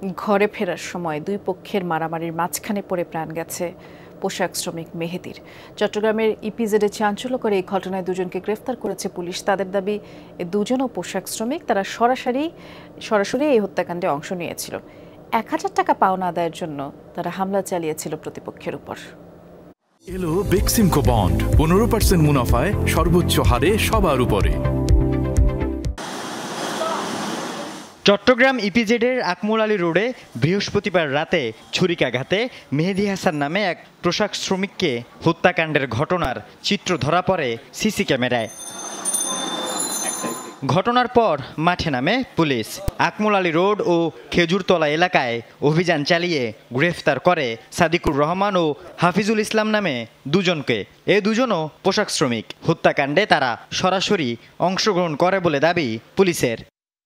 ঘরে ফেরার সময় দুই পক্ষের মারামারির মাঝখানে পড়ে প্রাণ গেছে পোশাক শ্রমিক মেহেদীর। চট্টগ্রামের ইপিজেডে চাঞ্চল্যকর এই ঘটনায় দুজনকে গ্রেফতার করেছে পুলিশ। তাদের দাবি দুজনও পোশাক শ্রমিক, তারা সরাসরি এই হত্যাকাণ্ডে অংশ নিয়েছিল। 1000 টাকা পাওনা আদায়ের জন্য তারা হামলা চালিয়েছিল প্রতিপক্ষের উপর। এলো বেক্সিমকো বন্ড 15% মুনাফায় সর্বোচ্চ হারে সবার উপরে। চট্টগ্রাম ইপিজেডের আকমল আলী রোডে বৃহস্পতিবার রাতে ছুরিকাঘাতে মেহেদী হাসান নামে এক পোশাক শ্রমিককে হত্যাকাণ্ডের ঘটনার চিত্র ধরা পড়ে সিসি ক্যামেরায়। ঘটনার পর মাঠে নামে পুলিশ। আকমল আলী রোড ও খেজুরতলা এলাকায় অভিযান চালিয়ে গ্রেফতার করে সাদিকুর রহমান ও হাফিজুল ইসলাম নামে দুজনকে। এ দুজনও পোশাক শ্রমিক। হত্যাকাণ্ডে তারা সরাসরি অংশগ্রহণ করে বলে দাবি পুলিশের।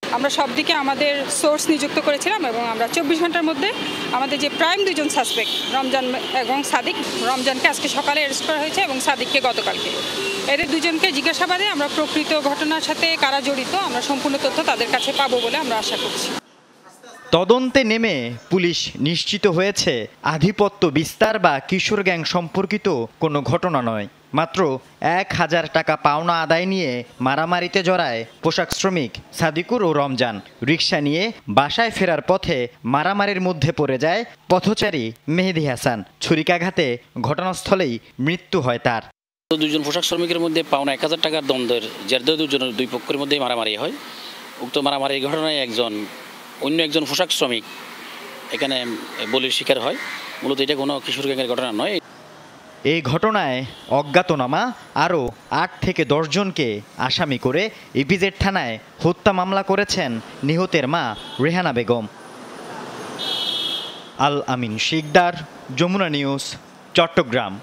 আমরা সব দিকে আমাদের সোর্স নিযুক্ত করেছিলাম এবং আমরা 24 ঘন্টার মধ্যে আমাদের যে প্রাইম দুজন সাসপেক্ট রমজান এবং সাদিক, রমজানকে আজকে সকালে অ্যারেস্ট করা হয়েছে এবং সাদিককে গতকালকে। এদের দুজনকে জিজ্ঞাসাবাদে আমরা প্রকৃত ঘটনার সাথে কারা জড়িত আমরা সম্পূর্ণ তথ্য তাদের কাছে পাবো বলে আমরা আশা করছি। তদন্তে নেমে পুলিশ নিশ্চিত হয়েছে আধিপত্য বিস্তার বা কিশোর গ্যাং সম্পর্কিত কোনো ঘটনা নয়। মাত্র 1000 টাকা পাওনা আদায় নিয়ে মারামারিতে জড়ায় পোশাক শ্রমিক সাদিকুর ও রমজান। রিকশা নিয়ে বাসায় ফেরার পথে মারামারির মধ্যে পড়ে যায় পথচারী মেহেদী হাসান। ছুরিকাঘাতে ঘটনাস্থলেই মৃত্যু হয় তার। দুজন পোশাক শ্রমিকের মধ্যে পাওনা 1000 টাকার দ্বন্দ্বের জেরে দুই পক্ষের মধ্যে মারামারি হয়। উক্ত মারামারির ঘটনায় অন্য একজন পোশাক শ্রমিক এখানে বলির শিকার হয়। মূলত এটা কোনো কিশোর গ্যাংয়ের ঘটনা নয়। এই ঘটনায় অজ্ঞাতনামা আরও 8 থেকে 10 জনকে আসামি করে ইপিজেড থানায় হত্যা মামলা করেছেন নিহতের মা রেহানা বেগম। আল আমিন শিকদার, যমুনা নিউজ, চট্টগ্রাম।